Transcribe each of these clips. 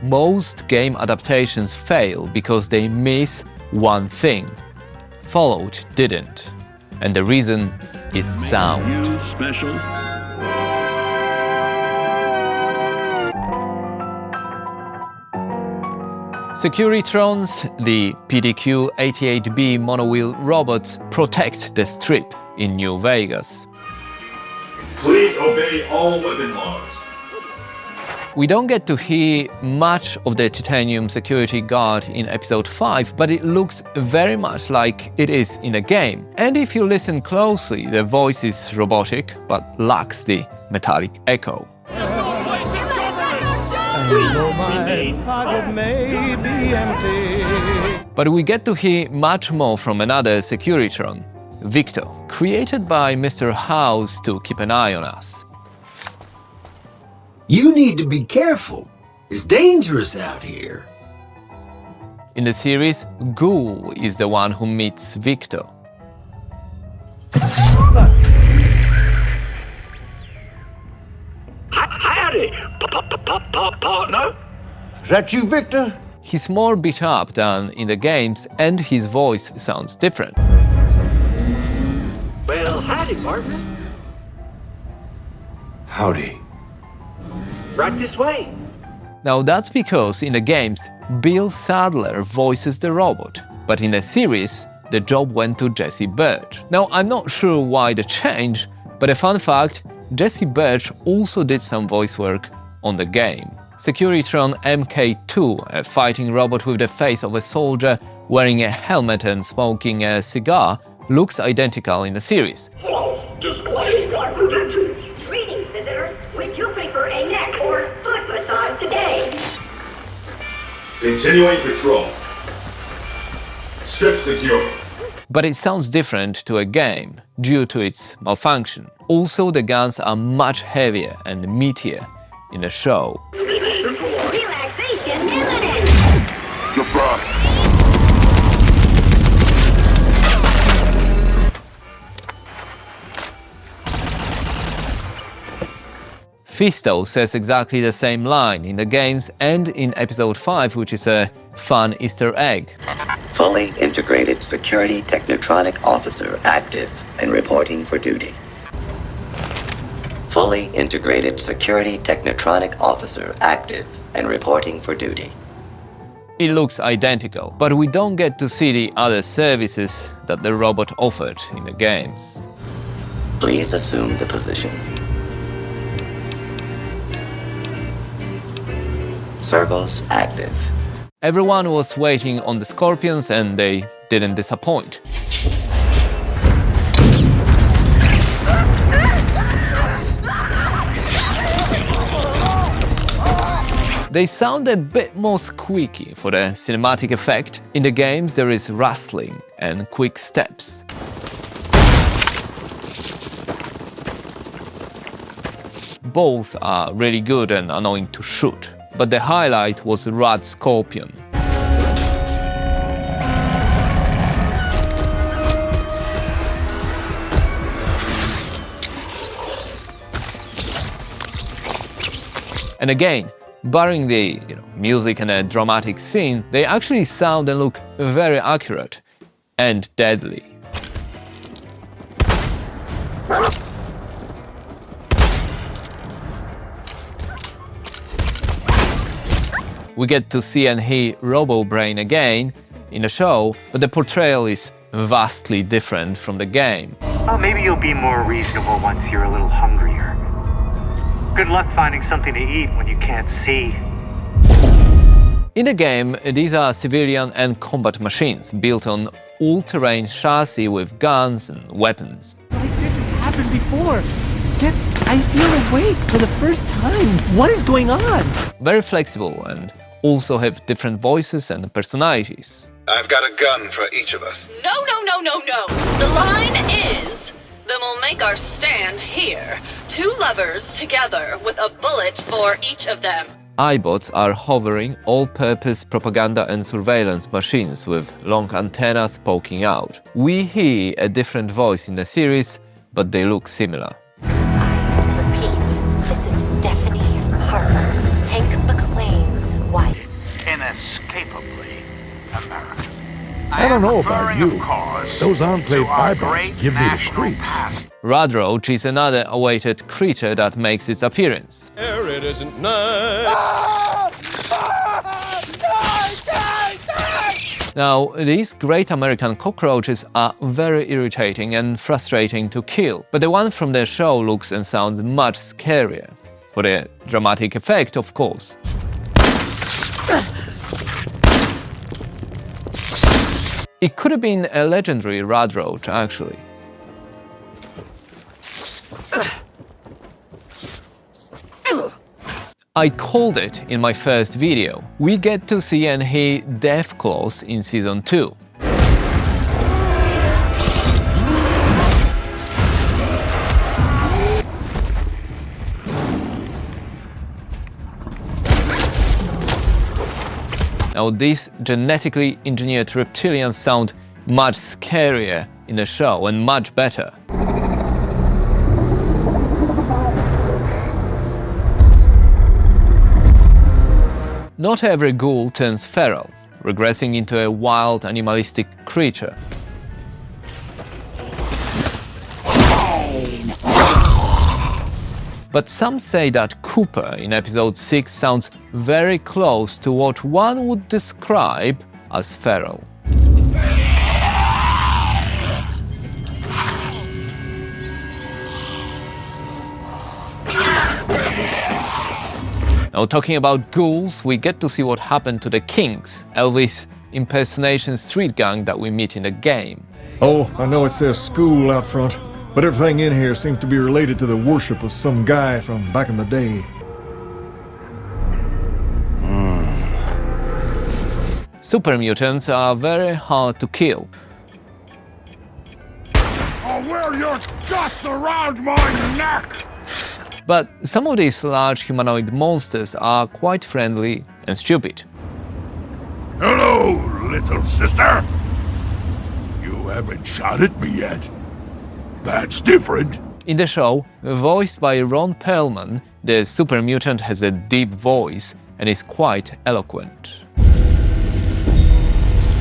most game adaptations fail because they miss one thing. Fallout didn't. And the reason is sound. Special. Securitrons, the PDQ-88B monowheel robots, protect the Strip in New Vegas. Please obey all weapon laws. We don't get to hear much of the Titanium security guard in episode 5, but it looks very much like it is in a game. And if you listen closely, the voice is robotic, but lacks the metallic echo. But we get to hear much more from another Securitron, Victor, created by Mr. House to keep an eye on us. You need to be careful. It's dangerous out here. In the series, Ghoul is the one who meets Victor. Howdy, partner. Is that you, Victor? He's more beat up than in the games, and his voice sounds different. Well, howdy, partner. Howdy. Right this way. Now that's because in the games, Bill Sadler voices the robot, but in the series, the job went to Jesse Birch. Now I'm not sure why the change, but a fun fact, Jesse Birch also did some voice work on the game. Securitron MK2, a fighting robot with the face of a soldier wearing a helmet and smoking a cigar, looks identical in the series. Display my credentials. Greetings, visitor. Would you prefer a neck or foot massage today? Continuing patrol. Strip secure. But it sounds different to a game due to its malfunction. Also, the guns are much heavier and meatier in the show. Relaxation imminent. Goodbye. Fisto says exactly the same line in the games and in episode 5, which is a fun Easter egg. Fully integrated security technotronic officer active and reporting for duty. Fully integrated security technotronic officer active and reporting for duty. It looks identical, but we don't get to see the other services that the robot offered in the games. Please assume the position. Servos active. Everyone was waiting on the Scorpions and they didn't disappoint. They sound a bit more squeaky for the cinematic effect. In the games there is rustling and quick steps. Both are really good and annoying to shoot, but the highlight was Rad Scorpion. And again, barring the music and a dramatic scene, they actually sound and look very accurate and deadly. We get to see and hear Robo-Brain again in the show, but the portrayal is vastly different from the game. Oh, maybe you'll be more reasonable once you're a little hungrier. Good luck finding something to eat when you can't see. In the game, these are civilian and combat machines built on all-terrain chassis with guns and weapons. Like this has happened before, yet I feel awake for the first time. What is going on? Very flexible and also have different voices and personalities. I've got a gun for each of us. No. The line is, then we'll make our stand here. 2 lovers together with a bullet for each of them. iBots are hovering, all-purpose propaganda and surveillance machines with long antennas poking out. We hear a different voice in the series, but they look similar. I repeat, this is Stephanie Harper, Hank McLean's wife. inescapably American. I don't know about you. Those enclave eyeballs give me the creeps. Radroach is another awaited creature that makes its appearance. It isn't nice. Now, these great American cockroaches are very irritating and frustrating to kill, but the one from the show looks and sounds much scarier. For the dramatic effect, of course. It could have been a legendary Radroach, actually. I called it in my first video. We get to see and hear Deathclaws in Season 2. Now, these genetically engineered reptilians sound much scarier in the show and much better. Not every ghoul turns feral, regressing into a wild animalistic creature. But some say that Cooper in episode 6 sounds very close to what one would describe as feral. Now, talking about ghouls, we get to see what happened to the Kings, Elvis impersonation street gang that we meet in the game. Oh, I know it says school out front, but everything in here seems to be related to the worship of some guy from back in the day. Super mutants are very hard to kill. I'll wear your guts around my neck! But some of these large humanoid monsters are quite friendly and stupid. Hello, little sister! You haven't shot at me yet. That's different. In the show, voiced by Ron Perlman, the super mutant has a deep voice and is quite eloquent.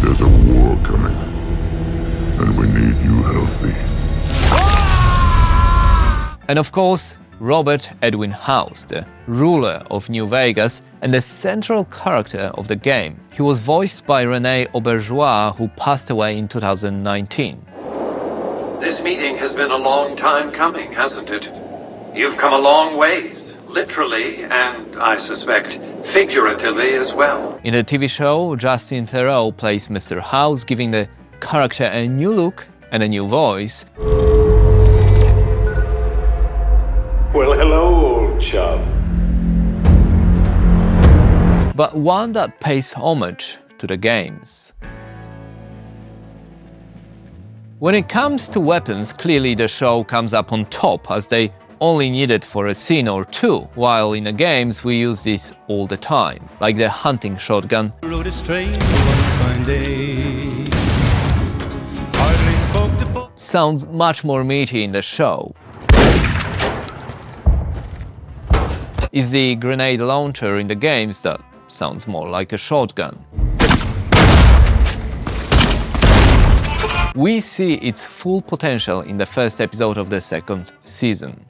There's a war coming, and we need you healthy. And of course, Robert Edwin House, the ruler of New Vegas and the central character of the game. He was voiced by René Auberjois, who passed away in 2019. This meeting has been a long time coming, hasn't it? You've come a long ways, literally, and I suspect figuratively as well. In the TV show, Justin Theroux plays Mr. House, giving the character a new look and a new voice. Well, hello, old chum. But one that pays homage to the games. When it comes to weapons, clearly the show comes up on top, as they only need it for a scene or two, while in the games we use this all the time, like the hunting shotgun. Sounds much more meaty in the show. Is the grenade launcher in the games that sounds more like a shotgun. We see its full potential in the first episode of the second season.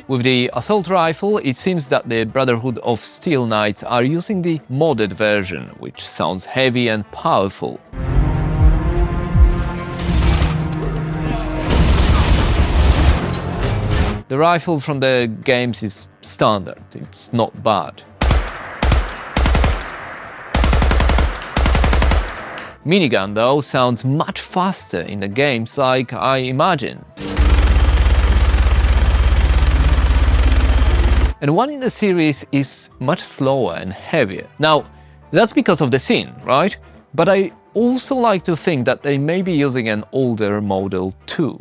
With the assault rifle, it seems that the Brotherhood of Steel Knights are using the modded version, which sounds heavy and powerful. The rifle from the games is standard, it's not bad. Minigun, though, sounds much faster in the games, like I imagine. And one in the series is much slower and heavier. Now, that's because of the scene, right? But I also like to think that they may be using an older model too.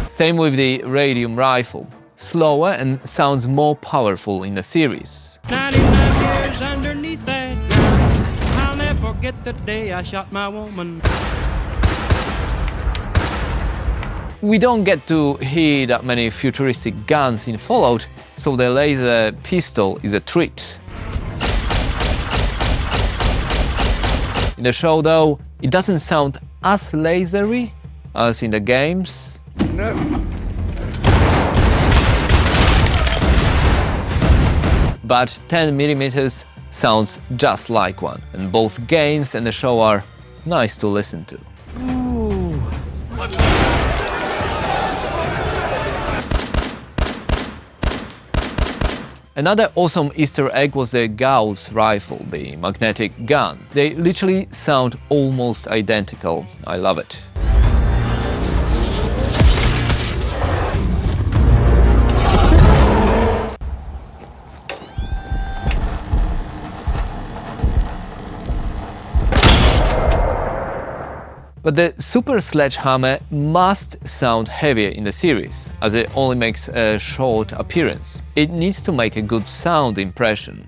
Same with the radium rifle. Slower and sounds more powerful in the series. 99 years underneath that ground. I'll never forget the day I shot my woman. We don't get to hear that many futuristic guns in Fallout, so the laser pistol is a treat. In the show though, it doesn't sound as lasery as in the games. No. But 10mm sounds just like one, and both games and the show are nice to listen to. Ooh. Another awesome Easter egg was the Gauss rifle, the magnetic gun. They literally sound almost identical. I love it. But the Super Sledgehammer must sound heavier in the series, as it only makes a short appearance. It needs to make a good sound impression.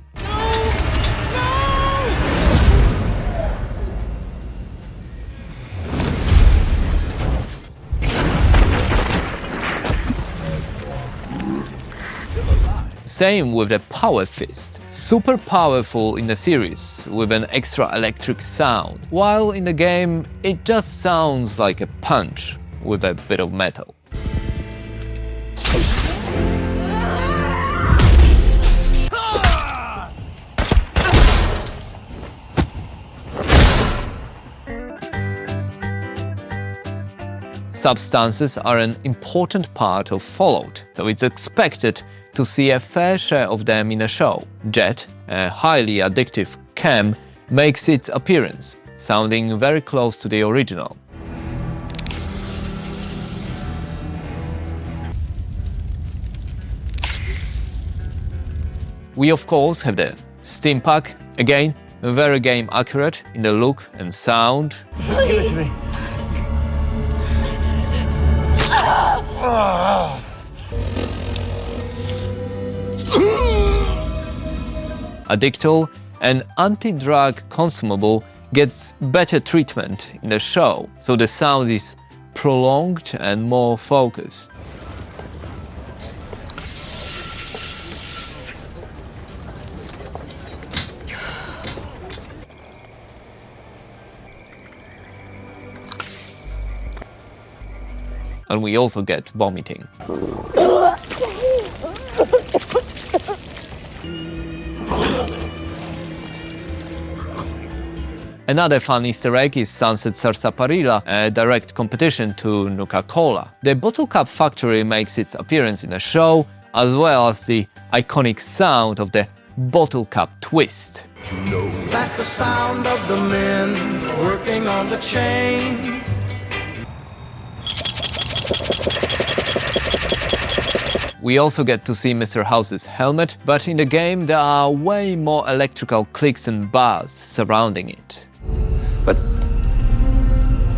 Same with the Power Fist. Super powerful in the series, with an extra electric sound, while in the game it just sounds like a punch with a bit of metal. Substances are an important part of Fallout, so it's expected to see a fair share of them in a show. Jet, a highly addictive chem, makes its appearance, sounding very close to the original. We of course have the Steam Pack, again very game accurate in the look and sound. Addictol, an anti-drug consumable, gets better treatment in the show, so the sound is prolonged and more focused. And we also get vomiting. Another fun Easter egg is Sunset Sarsaparilla, a direct competition to Nuka-Cola. The bottle cap factory makes its appearance in the show, as well as the iconic sound of the bottle cap twist. That's the sound of the men working on the chain. We also get to see Mr. House's helmet, but in the game there are way more electrical clicks and buzz surrounding it. But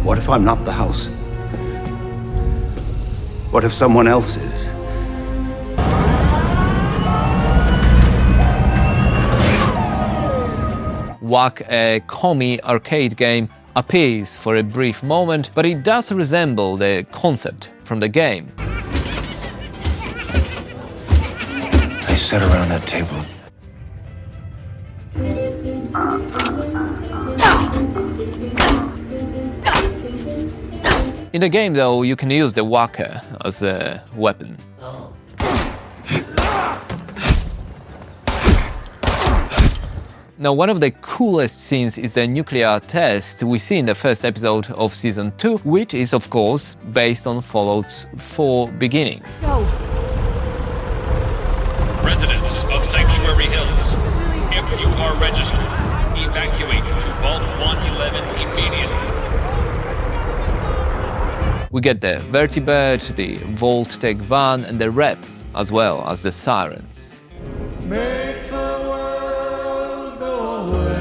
what if I'm not the house? What if someone else is? Whack, a commie arcade game, appears for a brief moment, but it does resemble the concept from the game. They sat around that table. In the game though, you can use the whacker as a weapon. Now, one of the coolest scenes is the nuclear test we see in the first episode of Season 2, which is of course based on Fallout 4 beginning. Go. Residents of Sanctuary Hills, if you are registered, evacuate to Vault 111 immediately. We get the Vertibird, the Vault-Tech van, and the Rep, as well as the sirens. Make the world go away.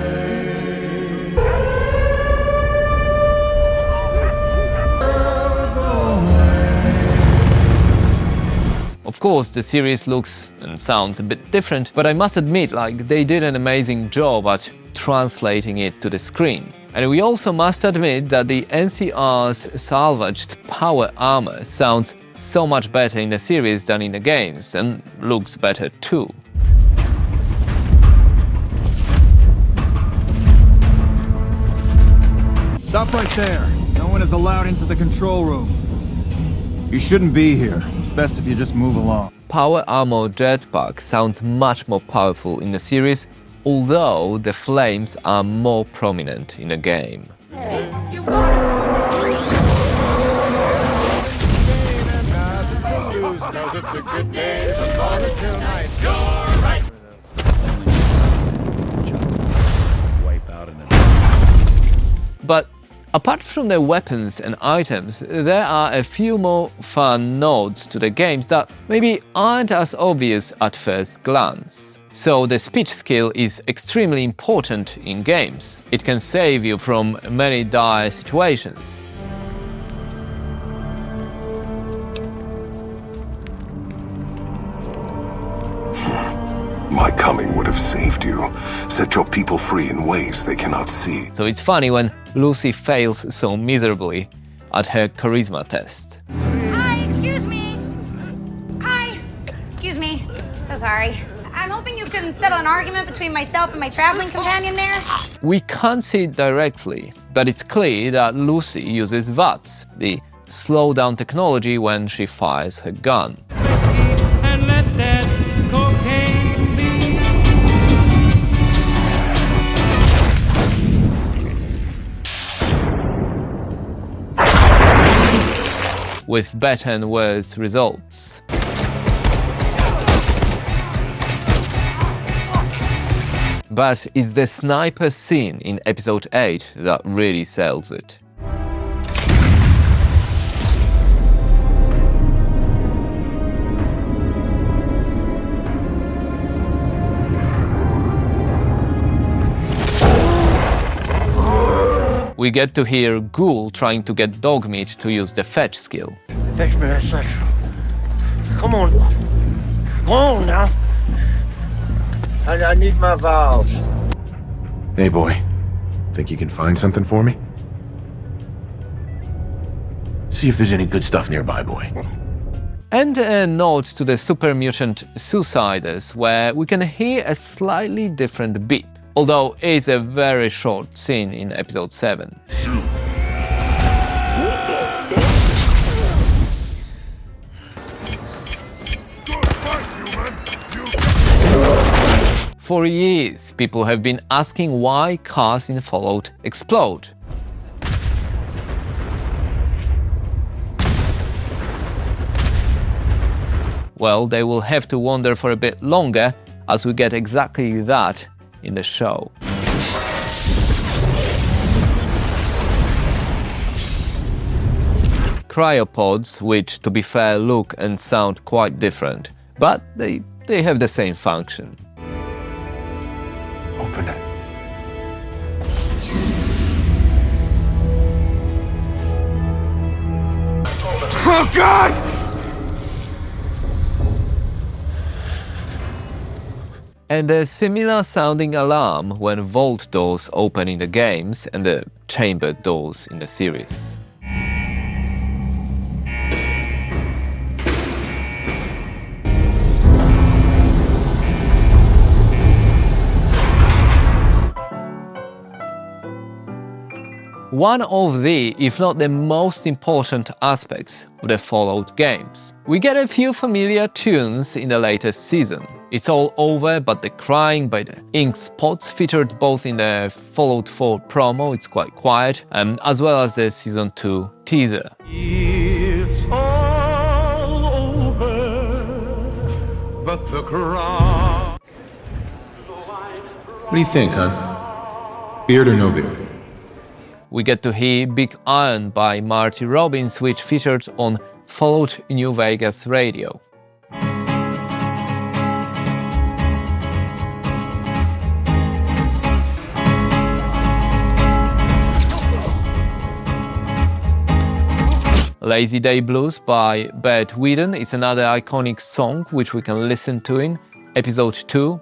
Of course, the series looks and sounds a bit different, but I must admit, like, they did an amazing job at translating it to the screen. And we also must admit that the NCR's salvaged power armor sounds so much better in the series than in the games, and looks better too. Stop right there. No one is allowed into the control room. You shouldn't be here. It's best if you just move along. Power armor jetpack sounds much more powerful in the series, although the flames are more prominent in the game. But apart from the weapons and items, there are a few more fun nods to the games that maybe aren't as obvious at first glance. So the speech skill is extremely important in games. It can save you from many dire situations. My coming would have saved you, set your people free in ways they cannot see. So it's funny when Lucy fails so miserably at her charisma test. Hi, excuse me. Hi, excuse me. So sorry. I'm hoping you can settle an argument between myself and my traveling companion there. We can't see it directly, but it's clear that Lucy uses VATS, the slowdown technology, when she fires her gun. And let that cocaine be. With better and worse results. But it's the sniper scene in episode 8 that really sells it. We get to hear Ghoul trying to get Dogmeat to use the fetch skill. Fetch me that section. Come on. Come on now. I need my valves. Hey boy, think you can find something for me? See if there's any good stuff nearby, boy. And a note to the super mutant Suiciders, where we can hear a slightly different beep, although it's a very short scene in episode 7. For years, people have been asking why cars in Fallout explode. Well, they will have to wonder for a bit longer, as we get exactly that in the show. Cryopods, which, to be fair, look and sound quite different, but they have the same function. Open it. Oh, God! And a similar sounding alarm when vault doors open in the games and the chamber doors in the series. One of the, if not the most important aspects of the Fallout games. We get a few familiar tunes in the latest season. It's All Over But the Crying by the Ink Spots, featured both in the Fallout 4 promo, it's quite quiet, as well as the Season 2 teaser. It's all over, but the cry. What do you think, huh? Beard or no beard? We get to hear Big Iron by Marty Robbins, which featured on Fallout New Vegas radio. Lazy Day Blues by Bert Whedon is another iconic song which we can listen to in episode 2.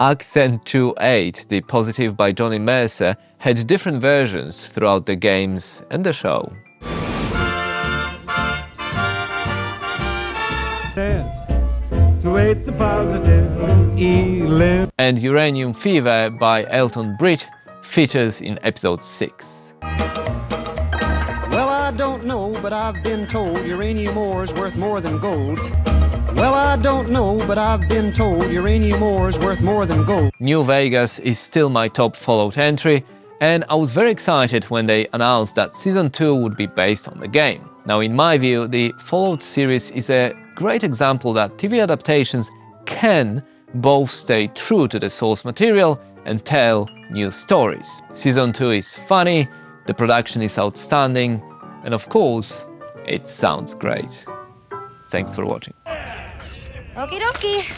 Accent 2.8, the positive by Johnny Mercer, had different versions throughout the games and the show. And Uranium Fever by Elton Britt features in episode 6. Well, I don't know, but I've been told uranium ore is worth more than gold. Well, I don't know, but I've been told uranium ore is worth more than gold. New Vegas is still my top Fallout entry, and I was very excited when they announced that Season 2 would be based on the game. Now, in my view, the Fallout series is a great example that TV adaptations can both stay true to the source material and tell new stories. Season 2 is funny, the production is outstanding, and of course, it sounds great. Thanks for watching. Okie dokie.